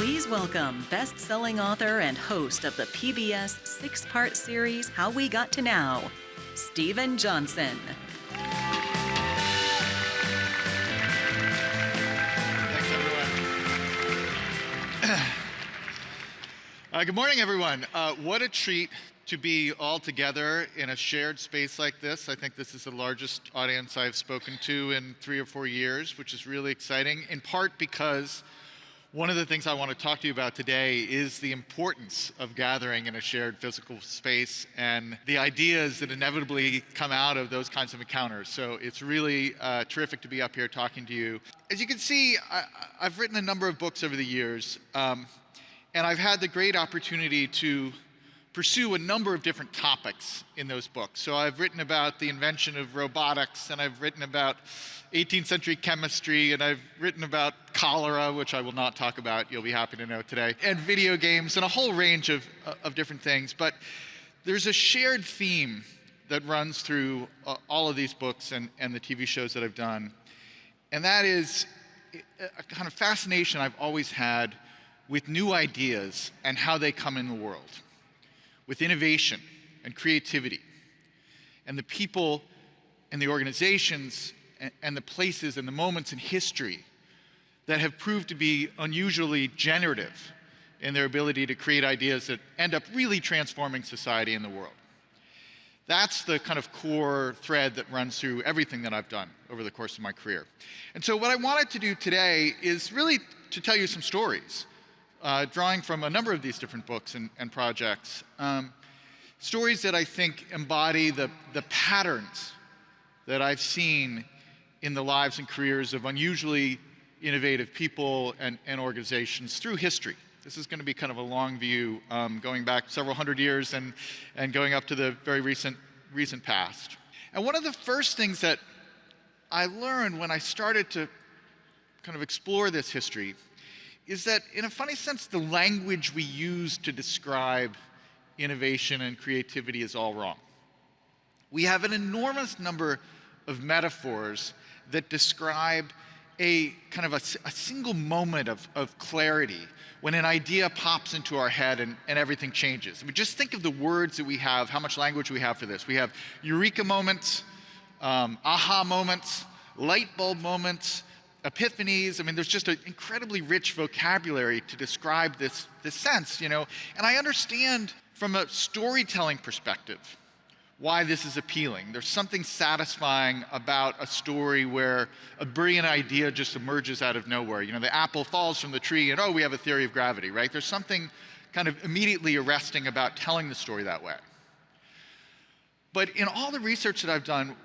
Please welcome best-selling author and host of the PBS 6-part series, How We Got to Now, Stephen Johnson. Thanks, everyone. Good morning, everyone. What a treat to be all together in a shared space like this. I think this is the largest audience I've spoken to in 3 or 4 years, which is really exciting, in part because one of the things I want to talk to you about today is the importance of gathering in a shared physical space and the ideas that inevitably come out of those kinds of encounters. So it's really terrific to be up here talking to you. As you can see, I've written a number of books over the years, and I've had the great opportunity to pursue a number of different topics in those books. So I've written about the invention of robotics, and I've written about 18th century chemistry, and I've written about cholera, which I will not talk about, you'll be happy to know today, and video games, and a whole range of different things. But there's a shared theme that runs through all of these books and the TV shows that I've done, and that is a kind of fascination I've always had with new ideas and how they come in the world, with innovation and creativity, and the people and the organizations and the places and the moments in history that have proved to be unusually generative in their ability to create ideas that end up really transforming society and the world. That's the kind of core thread that runs through everything that I've done over the course of my career. And so what I wanted to do today is really to tell you some stories, drawing from a number of these different books and projects. Stories that I think embody the patterns that I've seen in the lives and careers of unusually innovative people and organizations through history. This is going to be kind of a long view, going back several hundred years and going up to the very recent past. And one of the first things that I learned when I started to kind of explore this history is that, in a funny sense, the language we use to describe innovation and creativity is all wrong. We have an enormous number of metaphors that describe a kind of a single moment of clarity when an idea pops into our head and everything changes. I mean, just think of the words that we have, how much language we have for this. We have eureka moments, aha moments, light bulb moments, epiphanies. I mean, there's just an incredibly rich vocabulary to describe this sense, you know. And I understand from a storytelling perspective why this is appealing. There's something satisfying about a story where a brilliant idea just emerges out of nowhere. You know, the apple falls from the tree and, oh, we have a theory of gravity, right? There's something kind of immediately arresting about telling the story that way. But in all the research that I've done,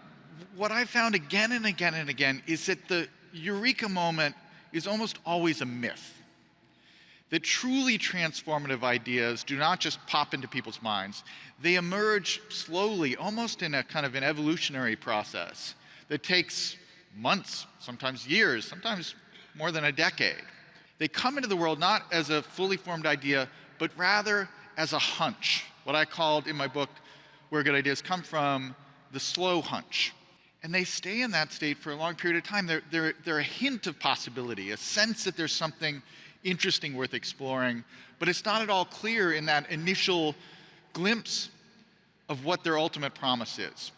what I've found again and again and again is that the eureka moment is almost always a myth. That truly transformative ideas do not just pop into people's minds. They emerge slowly, almost in a kind of an evolutionary process that takes months, sometimes years, sometimes more than a decade. They come into the world not as a fully formed idea, but rather as a hunch, what I called in my book, Where Good Ideas Come From, the slow hunch. And they stay in that state for a long period of time. They're a hint of possibility, a sense that there's something interesting worth exploring, but it's not at all clear in that initial glimpse of what their ultimate promise is.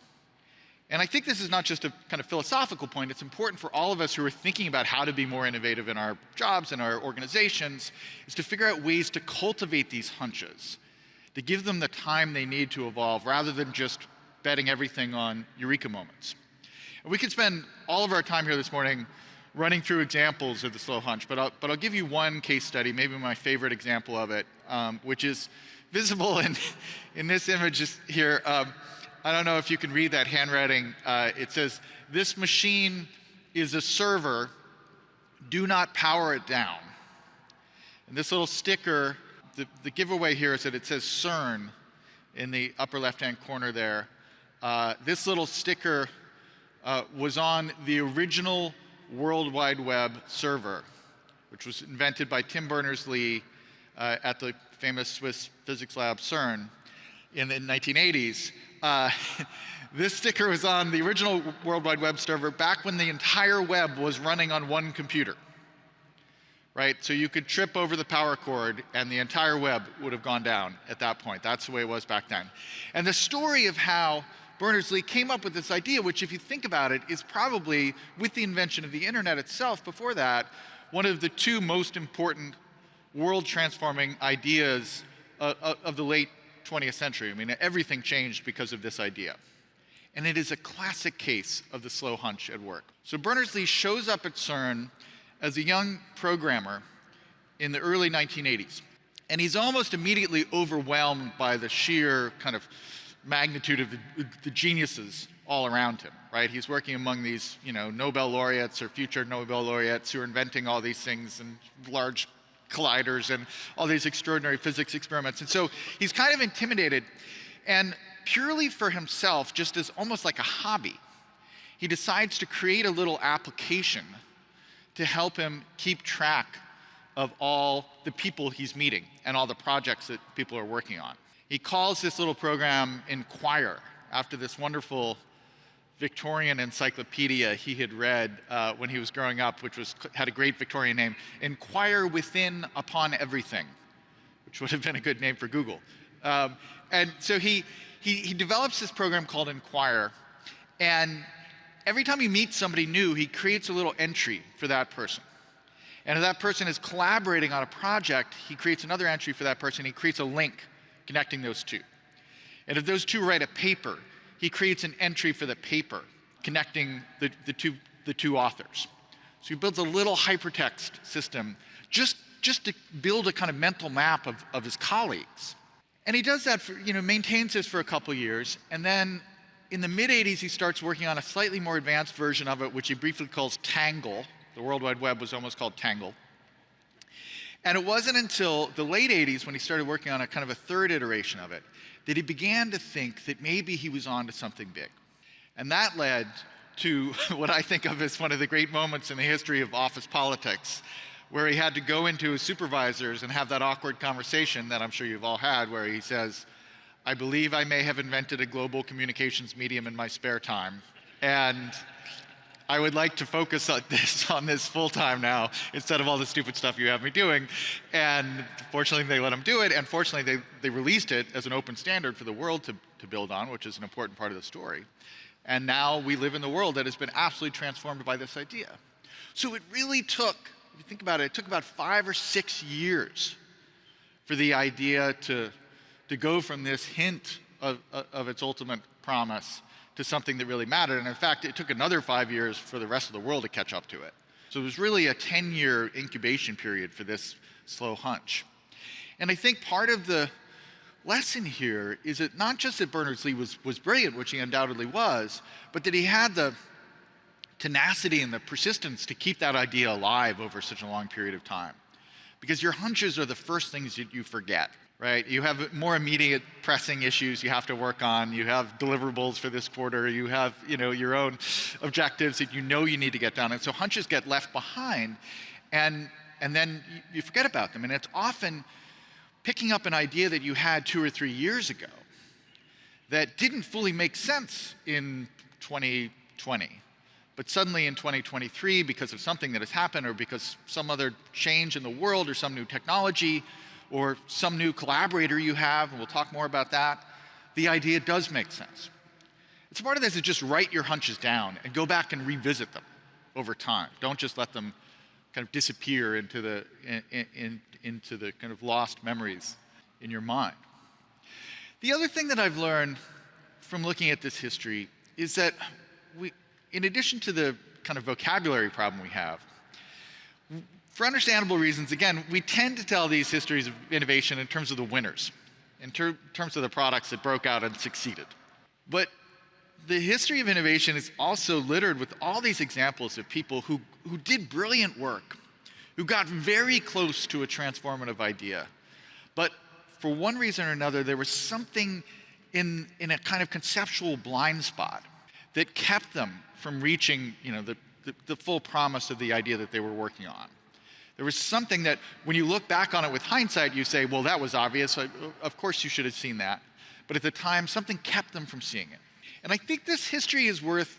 And I think this is not just a kind of philosophical point, it's important for all of us who are thinking about how to be more innovative in our jobs and our organizations, is to figure out ways to cultivate these hunches, to give them the time they need to evolve, rather than just betting everything on eureka moments. And we could spend all of our time here this morning running through examples of the slow hunch, but I'll give you one case study, maybe my favorite example of it, which is visible in this image here. I don't know if you can read that handwriting. It says, "This machine is a server, do not power it down." And this little sticker, the giveaway here is that it says CERN in the upper left-hand corner there. This little sticker was on the original World Wide Web server, which was invented by Tim Berners-Lee at the famous Swiss physics lab CERN in the 1980s. This sticker was on the original World Wide Web server back when the entire web was running on one computer. right? So you could trip over the power cord and the entire web would have gone down at that point. That's the way it was back then. And the story of how Berners-Lee came up with this idea, which if you think about it, is probably, with the invention of the internet itself before that, one of the two most important world-transforming ideas of the late 20th century. I mean, everything changed because of this idea. And it is a classic case of the slow hunch at work. So Berners-Lee shows up at CERN as a young programmer in the early 1980s. And he's almost immediately overwhelmed by the sheer kind of magnitude of the geniuses all around him, right? He's working among these, Nobel laureates or future Nobel laureates who are inventing all these things and large colliders and all these extraordinary physics experiments. And so he's kind of intimidated, and purely for himself, just as almost like a hobby, he decides to create a little application to help him keep track of all the people he's meeting and all the projects that people are working on. He calls this little program Inquire, after this wonderful Victorian encyclopedia he had read when he was growing up, which had a great Victorian name, Inquire Within Upon Everything, which would have been a good name for Google. And so he develops this program called Inquire, and every time he meets somebody new, he creates a little entry for that person. And if that person is collaborating on a project, he creates another entry for that person. He creates a link connecting those two. And if those two write a paper, he creates an entry for the paper connecting the two authors. So he builds a little hypertext system just to build a kind of mental map of his colleagues. And he does that maintains this for a couple years, and then in the mid-'80s, he starts working on a slightly more advanced version of it, which he briefly calls Tangle. The World Wide Web was almost called Tangle. And it wasn't until the late '80s, when he started working on a kind of a third iteration of it, that he began to think that maybe he was onto something big. And that led to what I think of as one of the great moments in the history of office politics, where he had to go into his supervisors and have that awkward conversation that I'm sure you've all had, where he says, "I believe I may have invented a global communications medium in my spare time, and I would like to focus on this full time now instead of all the stupid stuff you have me doing." And fortunately, they let him do it, and fortunately, they released it as an open standard for the world to build on, which is an important part of the story. And now we live in the world that has been absolutely transformed by this idea. So it really took, if you think about it, it took about 5 or 6 years for the idea to go from this hint of its ultimate promise to something that really mattered. And in fact, it took another 5 years for the rest of the world to catch up to it. So it was really a 10-year incubation period for this slow hunch. And I think part of the lesson here is that not just that Berners-Lee was brilliant, which he undoubtedly was, but that he had the tenacity and the persistence to keep that idea alive over such a long period of time. Because your hunches are the first things that you forget. Right? You have more immediate pressing issues you have to work on. You have deliverables for this quarter. You have your own objectives that you need to get done. And so hunches get left behind, and then you forget about them. And it's often picking up an idea that you had 2 or 3 years ago that didn't fully make sense in 2020. But suddenly in 2023, because of something that has happened or because some other change in the world or some new technology, or some new collaborator you have, and we'll talk more about that, the idea does make sense. It's part of this is just write your hunches down and go back and revisit them over time. Don't just let them kind of disappear into the kind of lost memories in your mind. The other thing that I've learned from looking at this history is that in addition to the kind of vocabulary problem we have, for understandable reasons, again, we tend to tell these histories of innovation in terms of the winners, in terms of the products that broke out and succeeded. But the history of innovation is also littered with all these examples of people who did brilliant work, who got very close to a transformative idea. But for one reason or another, there was something in a kind of conceptual blind spot that kept them from reaching the full promise of the idea that they were working on. There was something that, when you look back on it with hindsight, you say, well, that was obvious. Of course you should have seen that. But at the time, something kept them from seeing it. And I think this history is worth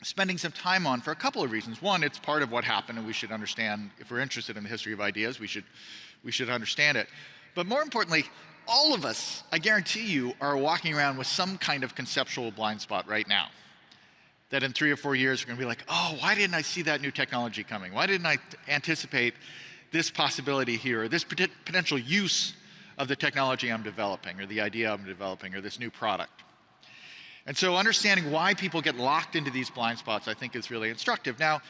spending some time on for a couple of reasons. One, it's part of what happened, and we should understand, if we're interested in the history of ideas, we should understand it. But more importantly, all of us, I guarantee you, are walking around with some kind of conceptual blind spot right now. That in 3 or 4 years, we're going to be like, oh, why didn't I see that new technology coming? Why didn't I anticipate this possibility here, or this potential use of the technology I'm developing, or the idea I'm developing, or this new product? And so understanding why people get locked into these blind spots, I think, is really instructive. Now,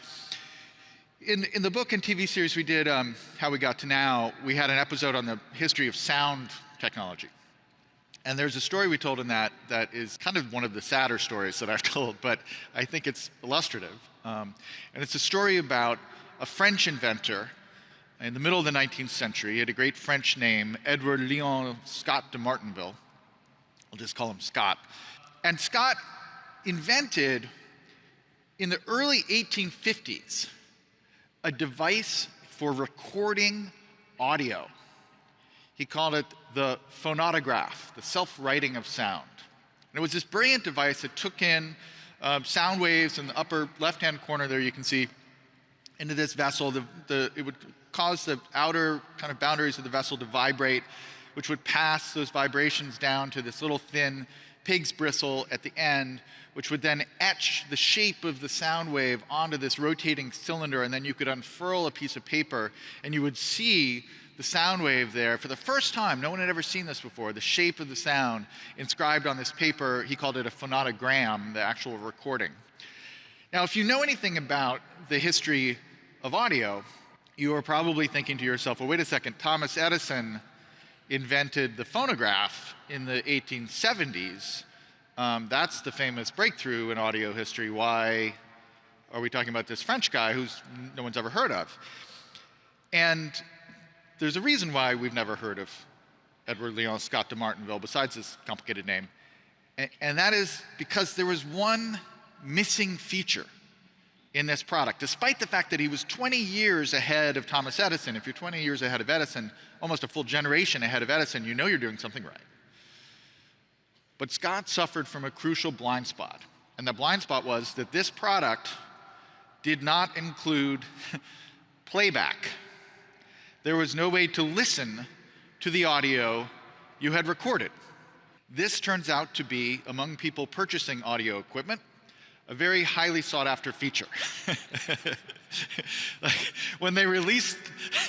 in the book and TV series we did, How We Got to Now, we had an episode on the history of sound technology. And there's a story we told in that is kind of one of the sadder stories that I've told, but I think it's illustrative. And it's a story about a French inventor in the middle of the 19th century. He had a great French name, Edward Léon Scott de Martinville. I'll just call him Scott. And Scott invented, in the early 1850s, a device for recording audio. He called it the phonautograph, the self-writing of sound. And it was this brilliant device that took in sound waves in the upper left-hand corner there, you can see, into this vessel. It would cause the outer kind of boundaries of the vessel to vibrate, which would pass those vibrations down to this little thin pig's bristle at the end, which would then etch the shape of the sound wave onto this rotating cylinder, and then you could unfurl a piece of paper and you would see the sound wave there for the first time. No one had ever seen this before, the shape of the sound inscribed on this paper. He called it a phonotogram, the actual recording. Now, if you know anything about the history of audio, you are probably thinking to yourself, well, wait a second, Thomas Edison invented the phonograph in the 1870s. That's the famous breakthrough in audio history. Why are we talking about this French guy who's no one's ever heard of? And there's a reason why we've never heard of Edward Léon Scott de Martinville, besides this complicated name. And that is because there was one missing feature in this product, despite the fact that he was 20 years ahead of Thomas Edison. If you're 20 years ahead of Edison, almost a full generation ahead of Edison, you know you're doing something right. But Scott suffered from a crucial blind spot. And the blind spot was that this product did not include playback. There was no way to listen to the audio you had recorded. This turns out to be, among people purchasing audio equipment, a very highly sought after feature. Like, when they released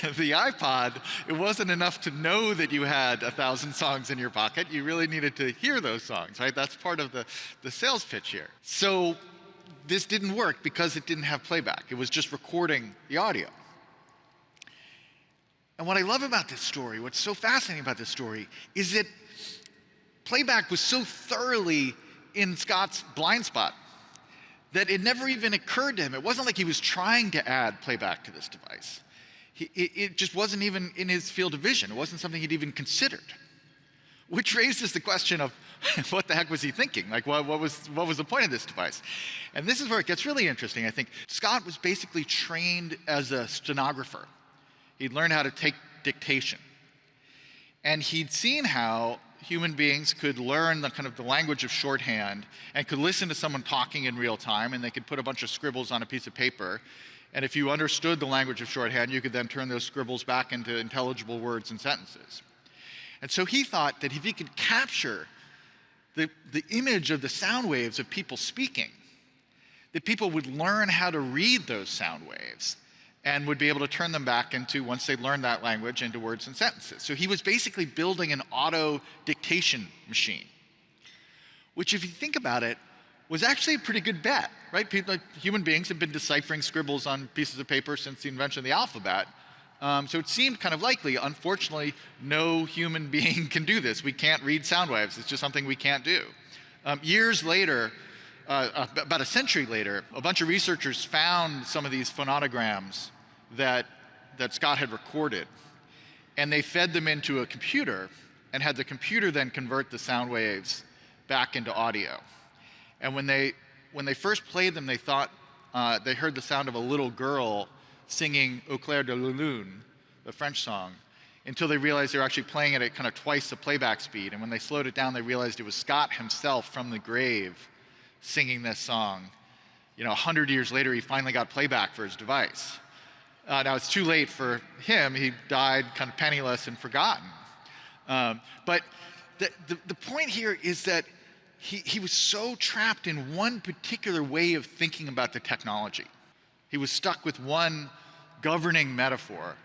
the iPod, it wasn't enough to know that you had 1,000 songs in your pocket. You really needed to hear those songs, right? That's part of the sales pitch here. So this didn't work because it didn't have playback. It was just recording the audio. And what I love about this story, what's so fascinating about this story, is that playback was so thoroughly in Scott's blind spot that it never even occurred to him. It wasn't like he was trying to add playback to this device. It just wasn't even in his field of vision. It wasn't something he'd even considered. Which raises the question of what the heck was he thinking? Like, what was the point of this device? And this is where it gets really interesting, I think. Scott was basically trained as a stenographer. He'd learned how to take dictation. And he'd seen how human beings could learn the kind of the language of shorthand and could listen to someone talking in real time, and they could put a bunch of scribbles on a piece of paper. And if you understood the language of shorthand, you could then turn those scribbles back into intelligible words and sentences. And so he thought that if he could capture the image of the sound waves of people speaking, that people would learn how to read those sound waves and would be able to turn them back into, once they learned that language, into words and sentences. So he was basically building an auto dictation machine, which, if you think about it, was actually a pretty good bet, right? People, like human beings, have been deciphering scribbles on pieces of paper since the invention of the alphabet. So it seemed kind of likely. Unfortunately, no human being can do this. We can't read sound waves. It's just something we can't do. Years later, about a century later, a bunch of researchers found some of these phonograms that Scott had recorded, and they fed them into a computer and had the computer then convert the sound waves back into audio. And when they first played them, they thought they heard the sound of a little girl singing Au clair de la lune, the French song, until they realized they were actually playing it at kind of twice the playback speed. And when they slowed it down, they realized it was Scott himself from the grave singing this song 100 years later, he finally got playback for his device. Now, it's too late for him. He died kind of penniless and forgotten. But the point here is that he was so trapped in one particular way of thinking about the technology. He was stuck with one governing metaphor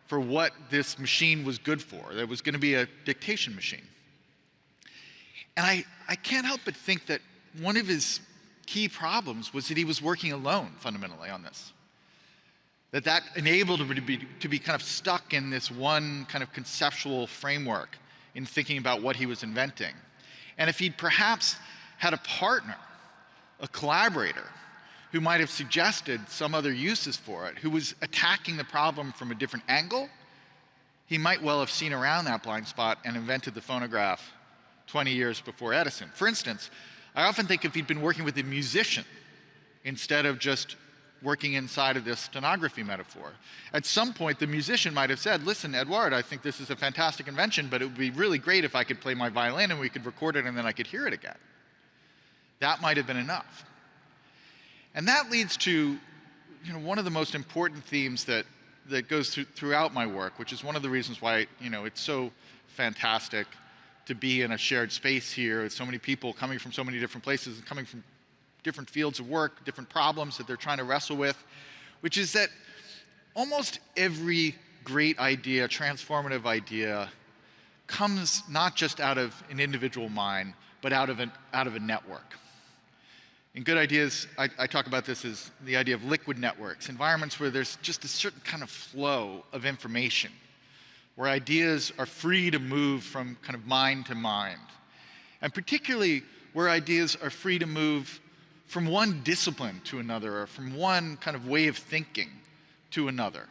for what this machine was good for. That was going to be a dictation machine. And I can't help but think that one of his key problems was that he was working alone, fundamentally, on this. That enabled him to be kind of stuck in this one kind of conceptual framework in thinking about what he was inventing. And if he'd perhaps had a partner, a collaborator, who might have suggested some other uses for it, who was attacking the problem from a different angle, he might well have seen around that blind spot and invented the phonograph 20 years before Edison. For instance, I often think if he'd been working with a musician instead of just working inside of this stenography metaphor, at some point the musician might have said, listen, Edouard, I think this is a fantastic invention, but it would be really great if I could play my violin and we could record it and then I could hear it again. That might have been enough. And that leads to one of the most important themes that goes throughout my work, which is one of the reasons why it's so fantastic to be in a shared space here with so many people coming from so many different places and coming from different fields of work, different problems that they're trying to wrestle with, which is that almost every great idea, transformative idea, comes not just out of an individual mind, but out of a network. In good ideas, I talk about this as the idea of liquid networks, environments where there's just a certain kind of flow of information, where ideas are free to move from kind of mind to mind, and particularly where ideas are free to move from one discipline to another, or from one kind of way of thinking to another.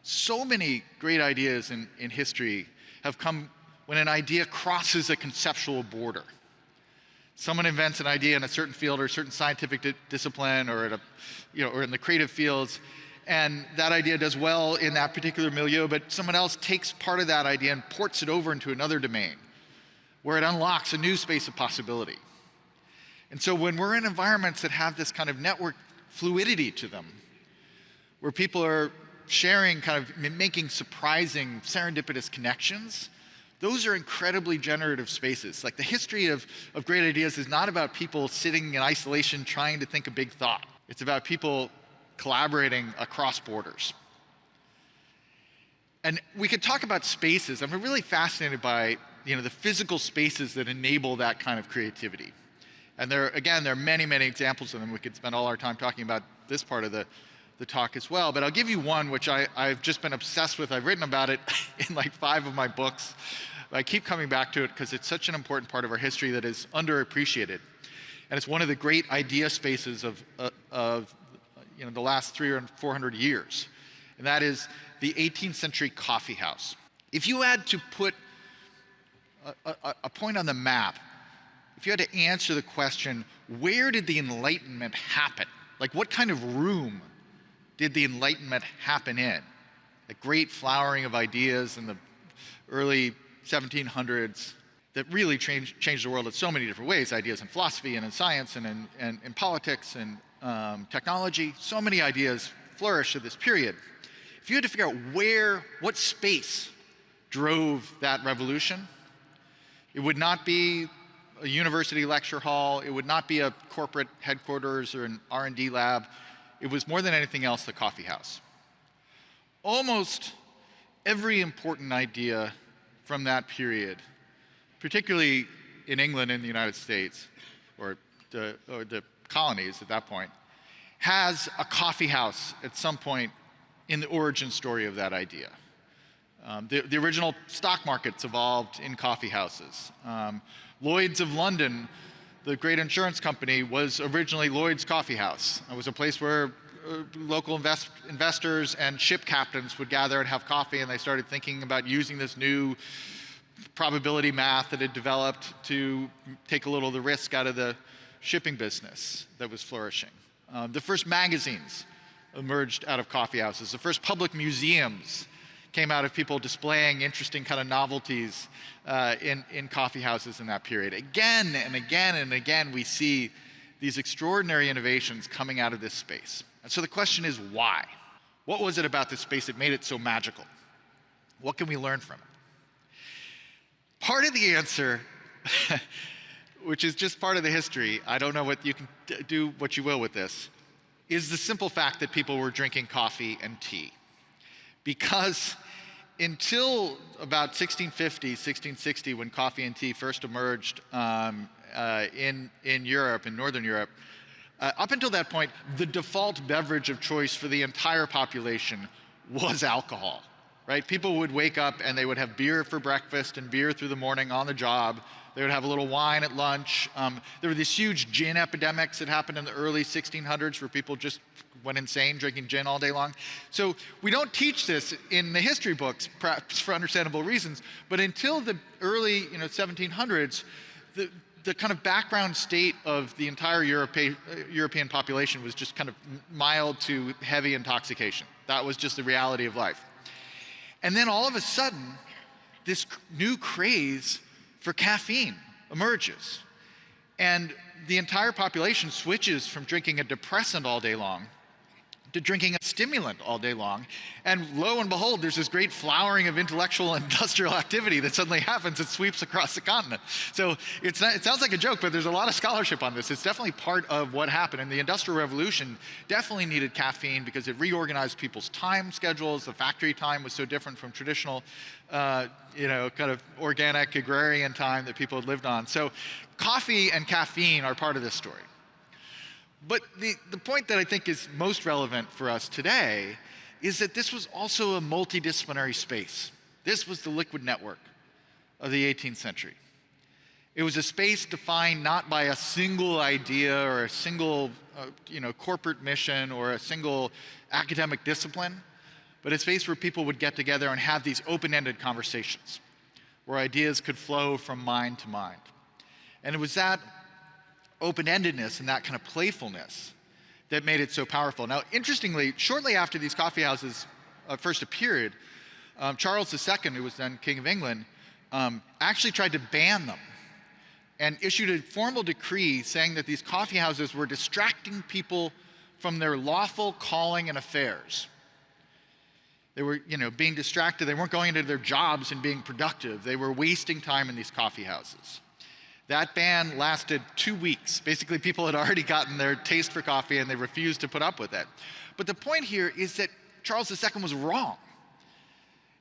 So many great ideas in history have come when an idea crosses a conceptual border. Someone invents an idea in a certain field or a certain scientific discipline or or in the creative fields, and that idea does well in that particular milieu, but someone else takes part of that idea and ports it over into another domain where it unlocks a new space of possibility. And so when we're in environments that have this kind of network fluidity to them, where people are sharing, kind of making surprising, serendipitous connections, those are incredibly generative spaces. Like, the history of great ideas is not about people sitting in isolation trying to think a big thought. It's about people collaborating across borders. And we could talk about spaces. I'm really fascinated by the physical spaces that enable that kind of creativity. And there are many, many examples of them. We could spend all our time talking about this part of the talk as well. But I'll give you one which I've just been obsessed with. I've written about it in like 5 of my books. I keep coming back to it because it's such an important part of our history that is underappreciated. And it's one of the great idea spaces of the last 300 or 400 years. And that is the 18th century coffee house. If you had to put a point on the map, if you had to answer the question, where did the Enlightenment happen? Like, what kind of room did the Enlightenment happen in? A great flowering of ideas in the early 1700s that really changed the world in so many different ways. Ideas in philosophy and in science and in politics and technology. So many ideas flourished at this period. If you had to figure out what space drove that revolution, it would not be a university lecture hall. It would not be a corporate headquarters or an R&D lab. It was more than anything else the coffee house. Almost every important idea from that period, particularly in England and the United States, or the colonies at that point, has a coffee house at some point in the origin story of that idea. The original stock markets evolved in coffee houses. Lloyd's of London, the great insurance company, was originally Lloyd's Coffee House. It was a place where local investors and ship captains would gather and have coffee, and they started thinking about using this new probability math that had developed to take a little of the risk out of the shipping business that was flourishing. The first magazines emerged out of coffee houses. The first public museums came out of people displaying interesting kind of novelties in coffee houses in that period. Again and again and again, we see these extraordinary innovations coming out of this space. And so the question is, why? What was it about this space that made it so magical? What can we learn from it? Part of the answer, which is just part of the history, I don't know what you can do what you will with this, is the simple fact that people were drinking coffee and tea. Because until about 1650, 1660, when coffee and tea first emerged in Europe, in Northern Europe, up until that point, the default beverage of choice for the entire population was alcohol, right? People would wake up and they would have beer for breakfast and beer through the morning on the job. They would have a little wine at lunch. There were these huge gin epidemics that happened in the early 1600s where people just went insane drinking gin all day long. So we don't teach this in the history books, perhaps for understandable reasons, but until the early 1700s, the kind of background state of the entire European population was just kind of mild to heavy intoxication. That was just the reality of life. And then all of a sudden, this new craze for caffeine emerges. And the entire population switches from drinking a depressant all day long to drinking a stimulant all day long. And lo and behold, there's this great flowering of intellectual and industrial activity that suddenly happens that sweeps across the continent. So it sounds like a joke, but there's a lot of scholarship on this. It's definitely part of what happened. And the Industrial Revolution definitely needed caffeine because it reorganized people's time schedules. The factory time was so different from traditional, kind of organic agrarian time that people had lived on. So coffee and caffeine are part of this story. But the point that I think is most relevant for us today is that this was also a multidisciplinary space. This was the liquid network of the 18th century. It was a space defined not by a single idea or a single corporate mission or a single academic discipline, but a space where people would get together and have these open-ended conversations where ideas could flow from mind to mind. And it was that open-endedness and that kind of playfulness that made it so powerful. Now, interestingly, shortly after these coffee houses first appeared, Charles II, who was then King of England, actually tried to ban them and issued a formal decree saying that these coffee houses were distracting people from their lawful calling and affairs. They were, being distracted. They weren't going into their jobs and being productive. They were wasting time in these coffee houses. That ban lasted 2 weeks. Basically, people had already gotten their taste for coffee and they refused to put up with it. But the point here is that Charles II was wrong.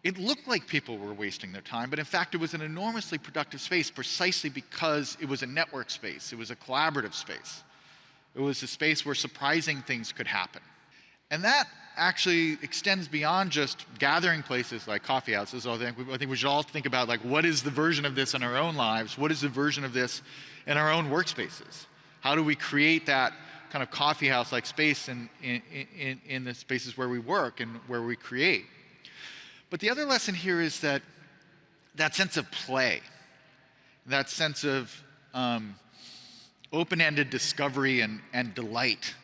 It looked like people were wasting their time, but in fact, it was an enormously productive space precisely because it was a network space. It was a collaborative space. It was a space where surprising things could happen. And that actually extends beyond just gathering places like coffee houses. So I think we should all think about, like, what is the version of this in our own lives? What is the version of this in our own workspaces? How do we create that kind of coffee house-like space in the spaces where we work and where we create? But the other lesson here is that sense of play, that sense of open-ended discovery and delight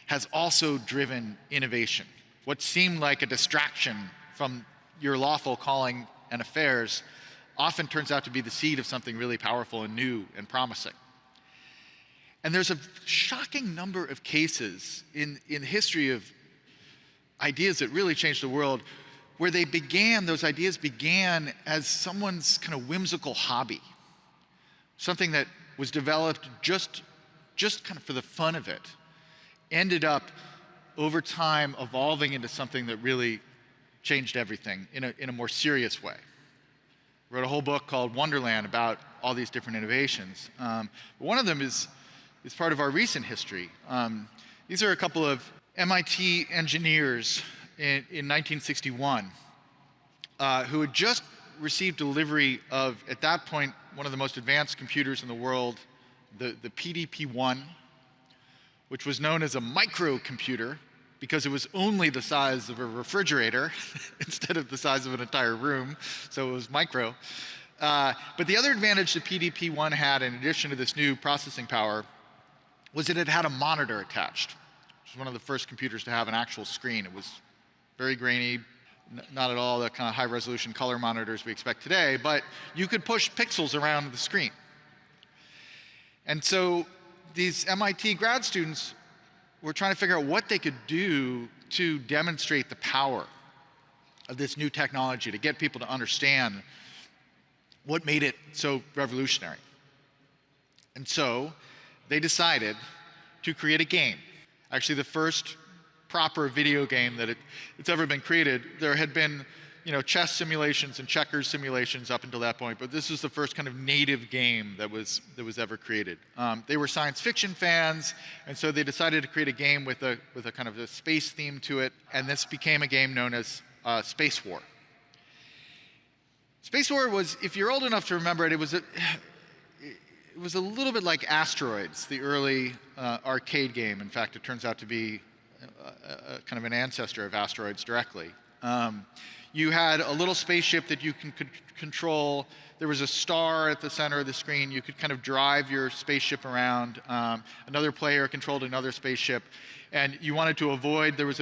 has also driven innovation. What seemed like a distraction from your lawful calling and affairs often turns out to be the seed of something really powerful and new and promising. And there's a shocking number of cases in the history of ideas that really changed the world where those ideas began as someone's kind of whimsical hobby, something that was developed just kind of for the fun of it, ended up over time evolving into something that really changed everything in a more serious way. I wrote a whole book called Wonderland about all these different innovations. One of them is part of our recent history. These are a couple of MIT engineers in 1961 who had just received delivery of, at that point, one of the most advanced computers in the world, the PDP-1, which was known as a microcomputer because it was only the size of a refrigerator instead of the size of an entire room, so it was micro. But the other advantage the PDP-1 had, in addition to this new processing power, was that it had a monitor attached, which was one of the first computers to have an actual screen. It was very grainy, not at all the kind of high-resolution color monitors we expect today, but you could push pixels around the screen. And so these MIT grad students were trying to figure out what they could do to demonstrate the power of this new technology, to get people to understand what made it so revolutionary. And so they decided to create a game. Actually, the first proper video game that it's ever been created. There had been, chess simulations and checkers simulations up until that point, but this was the first kind of native game that was ever created. They were science fiction fans, and so they decided to create a game with a kind of a space theme to it, and this became a game known as Space War. Space War was, if you're old enough to remember it, it was a little bit like Asteroids, the early arcade game. In fact, it turns out to be kind of an ancestor of Asteroids directly. You had a little spaceship that you can control. There was a star at the center of the screen. You could kind of drive your spaceship around. Another player controlled another spaceship. And you wanted to avoid, there was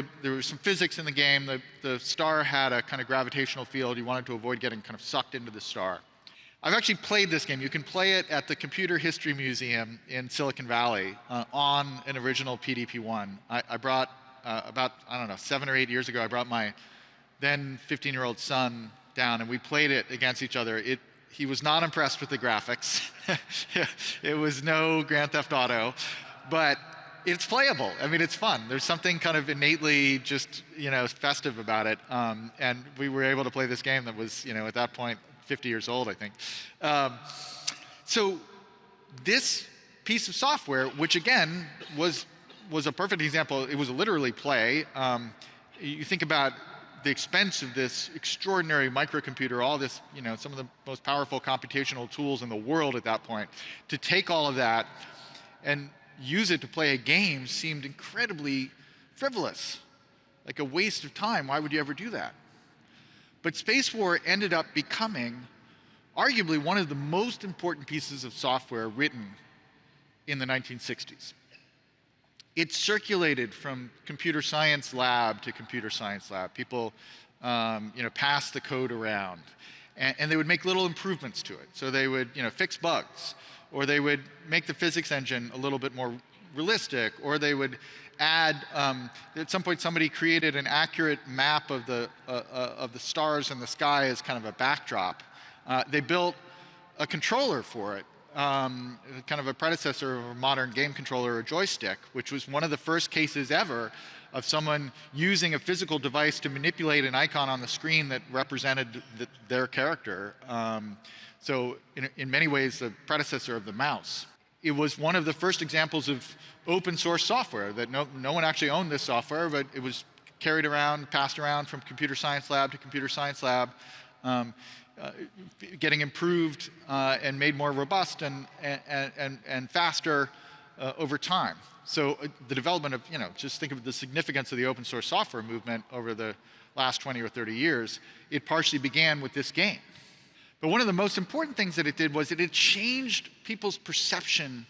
some physics in the game. The star had a kind of gravitational field. You wanted to avoid getting kind of sucked into the star. I've actually played this game. You can play it at the Computer History Museum in Silicon Valley on an original PDP-1. I brought, about, 7 or 8 years ago, I brought my then 15-year-old son down, and we played it against each other. He was not impressed with the graphics. It was no Grand Theft Auto, but it's playable. I mean, it's fun. There's something kind of innately just, festive about it. And we were able to play this game that was, at that point, 50 years old, I think. So this piece of software, which again was a perfect example, it was literally play. You think about the expense of this extraordinary microcomputer, all this, some of the most powerful computational tools in the world at that point, to take all of that and use it to play a game seemed incredibly frivolous, like a waste of time. Why would you ever do that? But Space War ended up becoming arguably one of the most important pieces of software written in the 1960s. It circulated from computer science lab to computer science lab. People passed the code around, and they would make little improvements to it. So they would fix bugs, or they would make the physics engine a little bit more realistic, or they would add, at some point somebody created an accurate map of the stars in the sky as kind of a backdrop. They built a controller for it, kind of a predecessor of a modern game controller or joystick, which was one of the first cases ever of someone using a physical device to manipulate an icon on the screen that represented their character. So in many ways, the predecessor of the mouse. It was one of the first examples of open source software that no one actually owned this software, but it was carried around, passed around from computer science lab to computer science lab, getting improved and made more robust and faster over time. So the development of, just think of the significance of the open source software movement over the last 20 or 30 years. It partially began with this game. But one of the most important things that it did was that it changed people's perception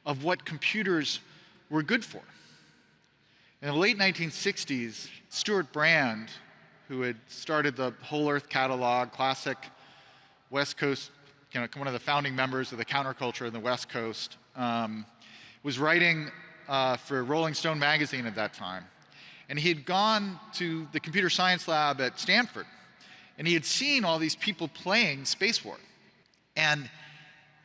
of what computers were good for. In the late 1960s, Stuart Brand, who had started the Whole Earth Catalog, classic West Coast, one of the founding members of the counterculture in the West Coast, was writing for Rolling Stone magazine at that time. And he had gone to the computer science lab at Stanford, and he had seen all these people playing Space War. And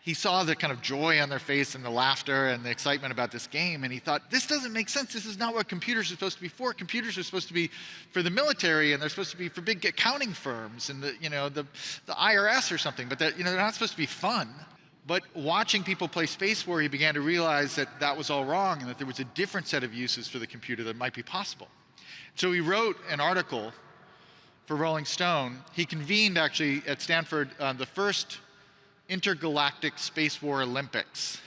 he saw the kind of joy on their face and the laughter and the excitement about this game, and he thought, this doesn't make sense. This is not what computers are supposed to be for. Computers are supposed to be for the military, and they're supposed to be for big accounting firms and the IRS or something, but they're not supposed to be fun. But watching people play Space War, he began to realize that that was all wrong and that there was a different set of uses for the computer that might be possible. So he wrote an article for Rolling Stone. He convened, actually, at Stanford, the first intergalactic Space War Olympics.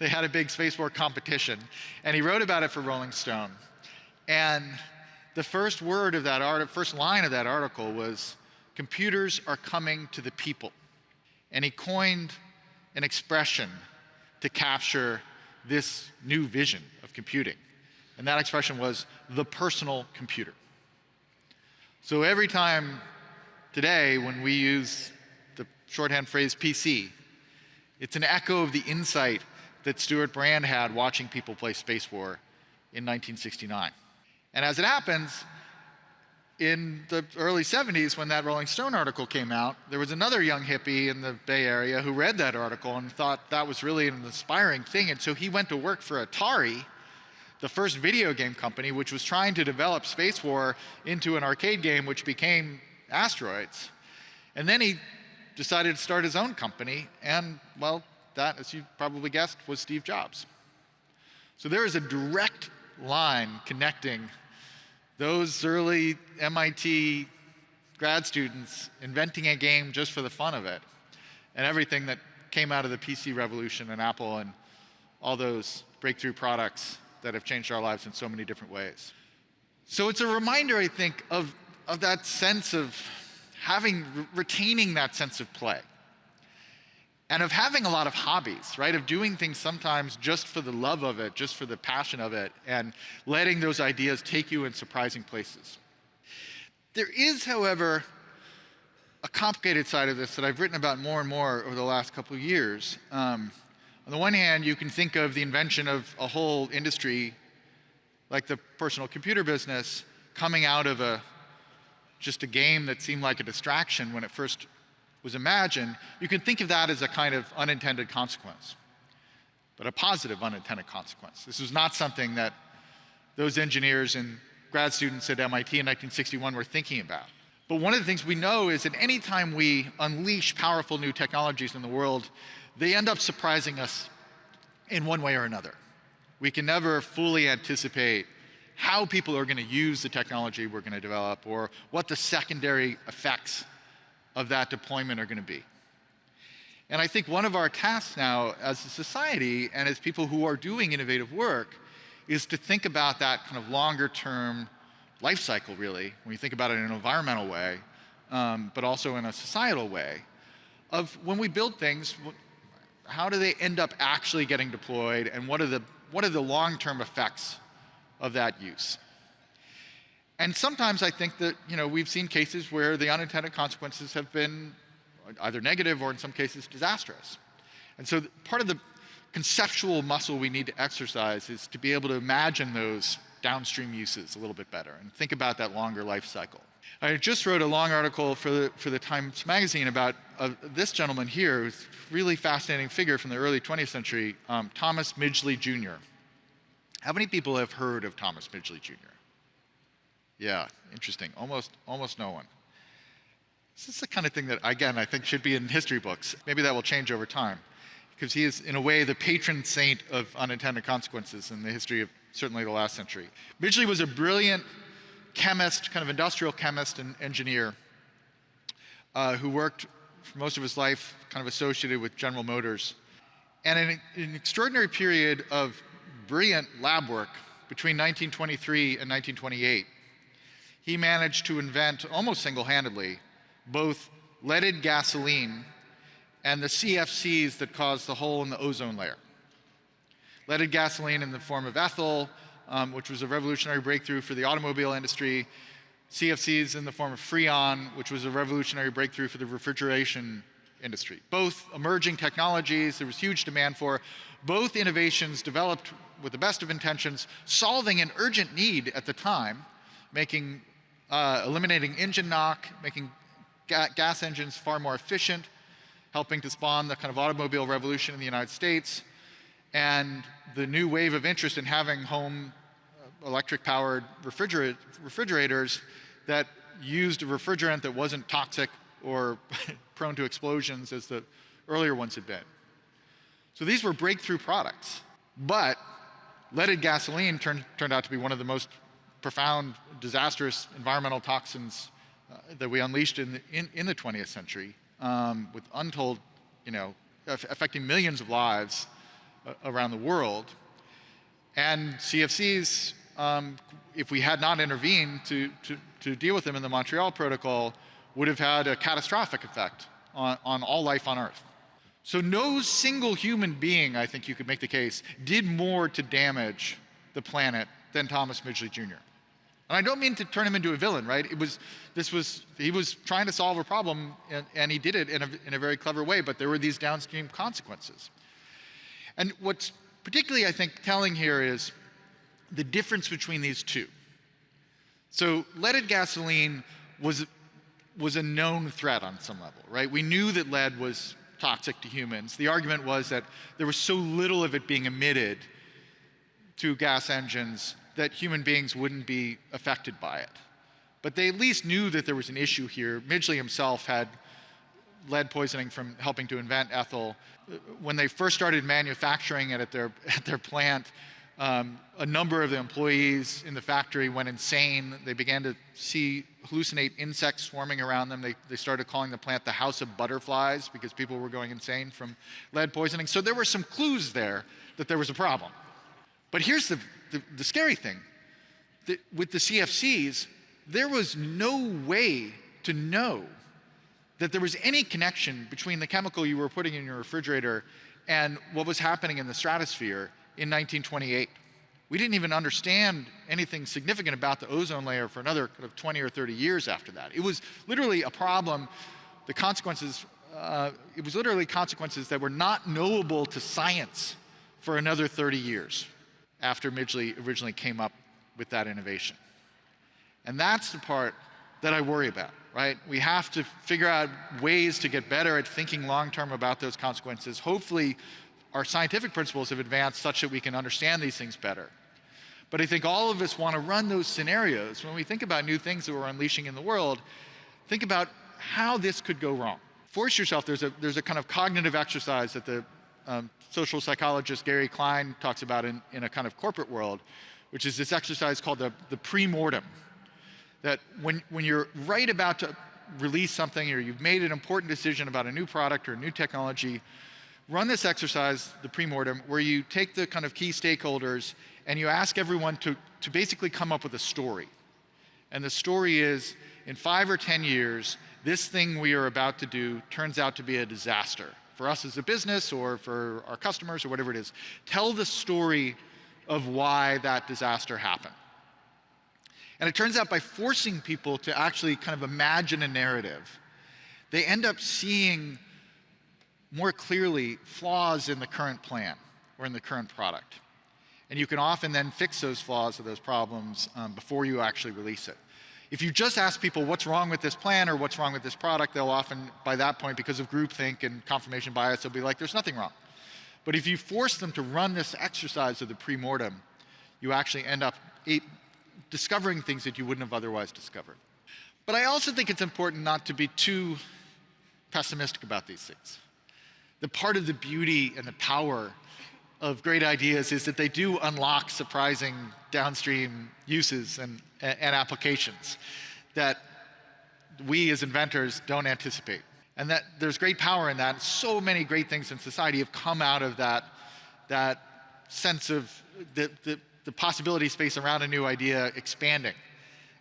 They had a big Space War competition, and he wrote about it for Rolling Stone. And the first word of that first line of that article was, "Computers are coming to the people." And he coined an expression to capture this new vision of computing. And that expression was the personal computer. So every time today when we use the shorthand phrase PC, it's an echo of the insight that Stuart Brand had watching people play Space War in 1969. And as it happens, in the early 70s, when that Rolling Stone article came out, there was another young hippie in the Bay Area who read that article and thought that was really an inspiring thing. And so he went to work for Atari, the first video game company, which was trying to develop Space War into an arcade game, which became Asteroids. And then he decided to start his own company, and, well, that, as you probably guessed, was Steve Jobs. So there is a direct line connecting those early MIT grad students inventing a game just for the fun of it, and everything that came out of the PC revolution and Apple and all those breakthrough products that have changed our lives in so many different ways. So it's a reminder, I think, of that sense of retaining that sense of play. And of having a lot of hobbies, right? Of doing things sometimes just for the love of it, just for the passion of it, and letting those ideas take you in surprising places. There is, however, a complicated side of this that I've written about more and more over the last couple of years. On the one hand, you can think of the invention of a whole industry, like the personal computer business, coming out of just a game that seemed like a distraction when it first was imagined. You can think of that as a kind of unintended consequence, but a positive unintended consequence. This was not something that those engineers and grad students at MIT in 1961 were thinking about. But one of the things we know is that any time we unleash powerful new technologies in the world, they end up surprising us in one way or another. We can never fully anticipate how people are going to use the technology we're going to develop, or what the secondary effects of that deployment are going to be. And I think one of our tasks now as a society and as people who are doing innovative work is to think about that kind of longer term life cycle, really, when you think about it in an environmental way, but also in a societal way, of when we build things, how do they end up actually getting deployed, and what are the long-term effects of that use? And sometimes I think that, we've seen cases where the unintended consequences have been either negative or in some cases disastrous. And so part of the conceptual muscle we need to exercise is to be able to imagine those downstream uses a little bit better and think about that longer life cycle. I just wrote a long article for the Times Magazine about this gentleman here, who's a really fascinating figure from the early 20th century, Thomas Midgley Jr. How many people have heard of Thomas Midgley Jr.? Yeah, interesting. Almost no one. This is the kind of thing that, again, I think should be in history books. Maybe that will change over time, because he is, in a way, the patron saint of unintended consequences in the history of certainly the last century. Midgley was a brilliant chemist, kind of industrial chemist and engineer, who worked for most of his life kind of associated with General Motors. And in an extraordinary period of brilliant lab work between 1923 and 1928, he managed to invent, almost single-handedly, both leaded gasoline and the CFCs that cause the hole in the ozone layer. Leaded gasoline in the form of ethyl, which was a revolutionary breakthrough for the automobile industry. CFCs in the form of Freon, which was a revolutionary breakthrough for the refrigeration industry. Both emerging technologies, there was huge demand for. Both innovations developed with the best of intentions, solving an urgent need at the time, eliminating engine knock, making gas engines far more efficient, helping to spawn the kind of automobile revolution in the United States, and the new wave of interest in having home electric-powered refrigerators that used a refrigerant that wasn't toxic or prone to explosions as the earlier ones had been. So these were breakthrough products. But leaded gasoline turned out to be one of the most profound, disastrous environmental toxins that we unleashed in the 20th century, with untold, affecting millions of lives around the world. And CFCs, if we had not intervened to deal with them in the Montreal Protocol, would have had a catastrophic effect on all life on Earth. So no single human being, I think you could make the case, did more to damage the planet than Thomas Midgley Jr. And I don't mean to turn him into a villain, right? He was trying to solve a problem, and he did it in a very clever way, but there were these downstream consequences. And what's particularly, I think, telling here is the difference between these two. So leaded gasoline was a known threat on some level, right? We knew that lead was toxic to humans. The argument was that there was so little of it being emitted to gas engines that human beings wouldn't be affected by it. But they at least knew that there was an issue here. Midgley himself had lead poisoning from helping to invent ethyl. When they first started manufacturing it at their plant, a number of the employees in the factory went insane. They began to hallucinate insects swarming around them. They started calling the plant the House of Butterflies because people were going insane from lead poisoning. So there were some clues there that there was a problem. But here's the scary thing. With the CFCs, there was no way to know that there was any connection between the chemical you were putting in your refrigerator and what was happening in the stratosphere in 1928. We didn't even understand anything significant about the ozone layer for another kind of 20 or 30 years after that. It was literally a problem. The consequences, it was literally consequences that were not knowable to science for another 30 years after Midgley originally came up with that innovation. And that's the part that I worry about, right? We have to figure out ways to get better at thinking long-term about those consequences. Hopefully, our scientific principles have advanced such that we can understand these things better. But I think all of us want to run those scenarios. When we think about new things that we're unleashing in the world, think about how this could go wrong. Force yourself, there's a kind of cognitive exercise that the social psychologist Gary Klein talks about in a kind of corporate world, which is this exercise called the pre-mortem. That when you're right about to release something or you've made an important decision about a new product or a new technology, run this exercise, the pre-mortem, where you take the kind of key stakeholders and you ask everyone to basically come up with a story. And the story is, in 5 or 10 years, this thing we are about to do turns out to be a disaster for us as a business or for our customers or whatever it is. Tell the story of why that disaster happened. And it turns out by forcing people to actually kind of imagine a narrative, they end up seeing more clearly flaws in the current plan or in the current product. And you can often then fix those flaws or those problems before you actually release it. If you just ask people what's wrong with this plan or what's wrong with this product, they'll often, by that point, because of groupthink and confirmation bias, they'll be like, there's nothing wrong. But if you force them to run this exercise of the pre-mortem, you actually end up discovering things that you wouldn't have otherwise discovered. But I also think it's important not to be too pessimistic about these things. The part of the beauty and the power of great ideas is that they do unlock surprising downstream uses and applications that we as inventors don't anticipate. And that there's great power in that. So many great things in society have come out of that sense of the possibility space around a new idea expanding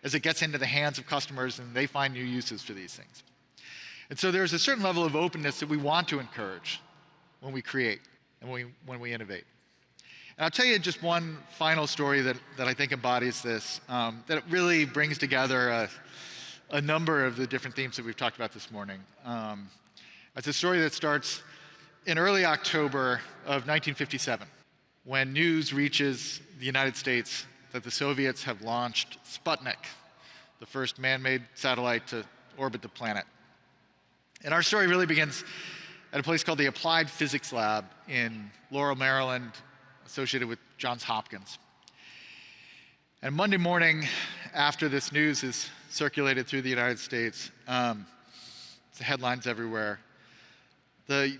as it gets into the hands of customers and they find new uses for these things. And so there's a certain level of openness that we want to encourage when we create and when we innovate. And I'll tell you just one final story that I think embodies this, that really brings together a number of the different themes that we've talked about this morning. It's a story that starts in early October of 1957, when news reaches the United States that the Soviets have launched Sputnik, the first man-made satellite to orbit the planet. And our story really begins at a place called the Applied Physics Lab in Laurel, Maryland, associated with Johns Hopkins. And Monday morning, after this news is circulated through the United States, the headlines everywhere, the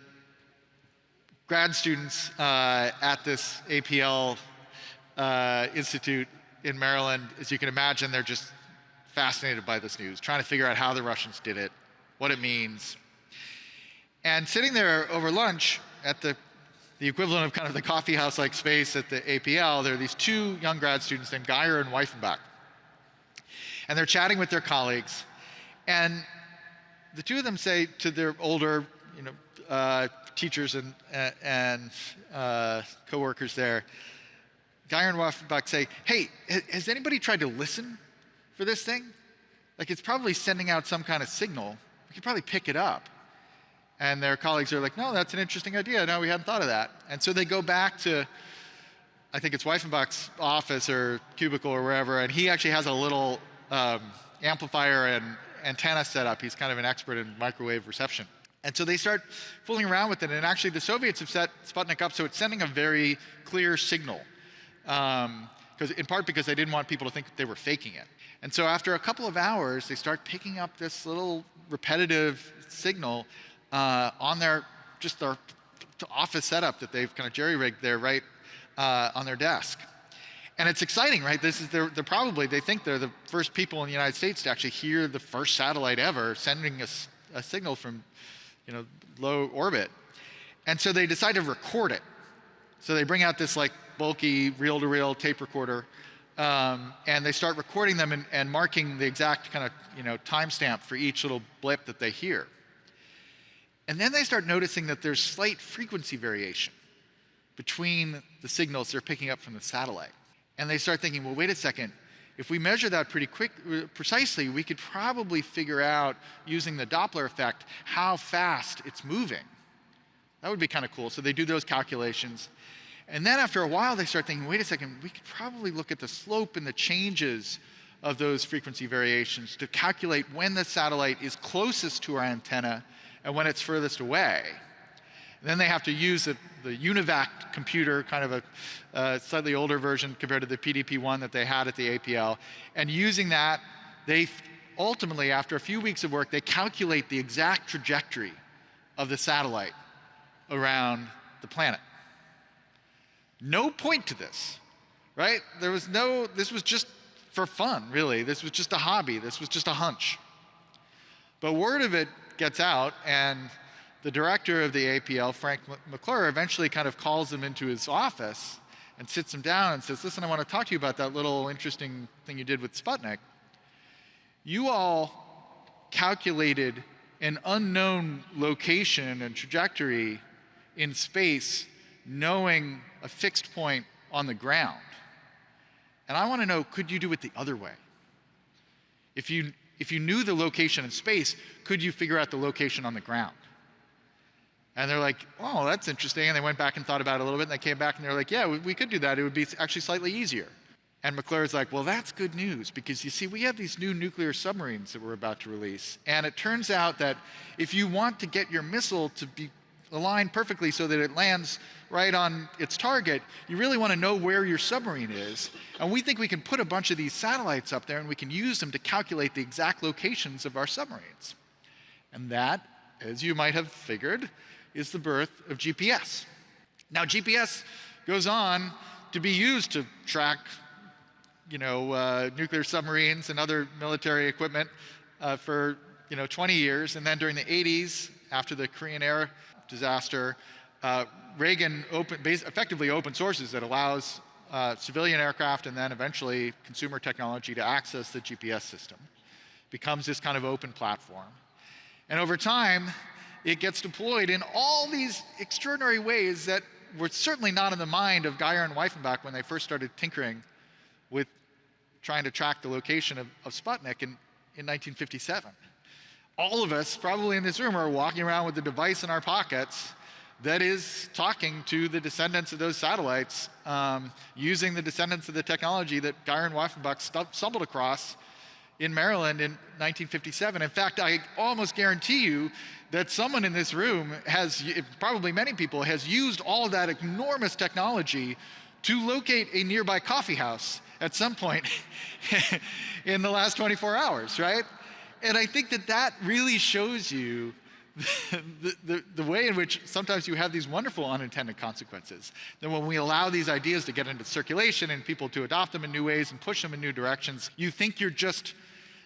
grad students at this APL Institute in Maryland, as you can imagine, they're just fascinated by this news, trying to figure out how the Russians did it, what it means. And sitting there over lunch at the equivalent of kind of the coffee house-like space at the APL, there are these two young grad students named Geyer and Weifenbach. And they're chatting with their colleagues. And the two of them say to their older teachers and coworkers there, Geyer and Weifenbach say, hey, has anybody tried to listen for this thing? Like, it's probably sending out some kind of signal. We could probably pick it up. And their colleagues are like, no, that's an interesting idea. No, we hadn't thought of that. And so they go back to, I think it's Weifenbach's office or cubicle or wherever, and he actually has a little amplifier and antenna set up. He's kind of an expert in microwave reception. And so they start fooling around with it, and actually the Soviets have set Sputnik up so it's sending a very clear signal, in part because they didn't want people to think that they were faking it. And so after a couple of hours, they start picking up this little repetitive signal on their office setup that they've kind of jerry-rigged there right on their desk. And it's exciting, right? This is they think they're the first people in the United States to actually hear the first satellite ever sending a signal from low orbit. And so they decide to record it. So they bring out this like bulky reel-to-reel tape recorder, and they start recording them and marking the exact kind of timestamp for each little blip that they hear. And then they start noticing that there's slight frequency variation between the signals they're picking up from the satellite. And they start thinking, well, wait a second, if we measure that pretty precisely, we could probably figure out, using the Doppler effect, how fast it's moving. That would be kind of cool. So they do those calculations. And then after a while, they start thinking, wait a second, we could probably look at the slope and the changes of those frequency variations to calculate when the satellite is closest to our antenna and when it's furthest away. And then they have to use the UNIVAC computer, kind of a slightly older version compared to the PDP-1 that they had at the APL. And using that, they ultimately, after a few weeks of work, they calculate the exact trajectory of the satellite around the planet. No point to this, right? This was just for fun, really. This was just a hobby. This was just a hunch. But word of it gets out, and the director of the APL, Frank McClure, eventually kind of calls him into his office and sits him down and says, listen, I want to talk to you about that little interesting thing you did with Sputnik. You all calculated an unknown location and trajectory in space knowing a fixed point on the ground. And I want to know, could you do it the other way? If you knew the location in space, could you figure out the location on the ground? And they're like, oh, that's interesting. And they went back and thought about it a little bit, and they came back and they're like, yeah, we could do that. It would be actually slightly easier. And McClure's like, well, that's good news, because you see, we have these new nuclear submarines that we're about to release. And it turns out that if you want to get your missile to be aligned perfectly so that it lands right on its target, you really want to know where your submarine is. And we think we can put a bunch of these satellites up there, and we can use them to calculate the exact locations of our submarines. And that, as you might have figured, is the birth of GPS. Now, GPS goes on to be used to track nuclear submarines and other military equipment for 20 years. And then during the 80s, after the Korean Air disaster, Reagan effectively opened sources that allows civilian aircraft and then eventually consumer technology to access the GPS system. Becomes this kind of open platform. And over time, it gets deployed in all these extraordinary ways that were certainly not in the mind of Geyer and Weifenbach when they first started tinkering with trying to track the location of Sputnik in 1957. All of us probably in this room are walking around with a device in our pockets that is talking to the descendants of those satellites, using the descendants of the technology that Geyer and Weifenbach stumbled across in Maryland in 1957. In fact, I almost guarantee you that someone in this room has, probably many people, has used all of that enormous technology to locate a nearby coffee house at some point in the last 24 hours, right? And I think that really shows you the way in which sometimes you have these wonderful unintended consequences. That when we allow these ideas to get into circulation and people to adopt them in new ways and push them in new directions, you think you're just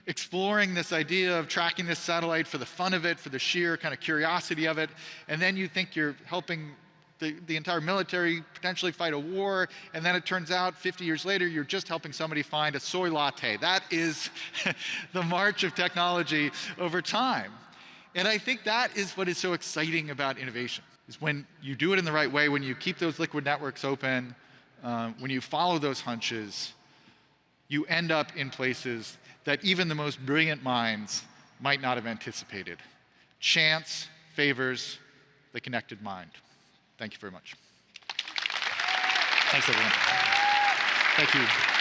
exploring this idea of tracking this satellite for the fun of it, for the sheer kind of curiosity of it, and then you think you're helping the entire military potentially fight a war, and then it turns out 50 years later you're just helping somebody find a soy latte. That is the march of technology over time. And I think that is what is so exciting about innovation, is when you do it in the right way, when you keep those liquid networks open, when you follow those hunches, you end up in places that even the most brilliant minds might not have anticipated. Chance, favors the connected mind. Thank you very much. Thanks, everyone. Thank you.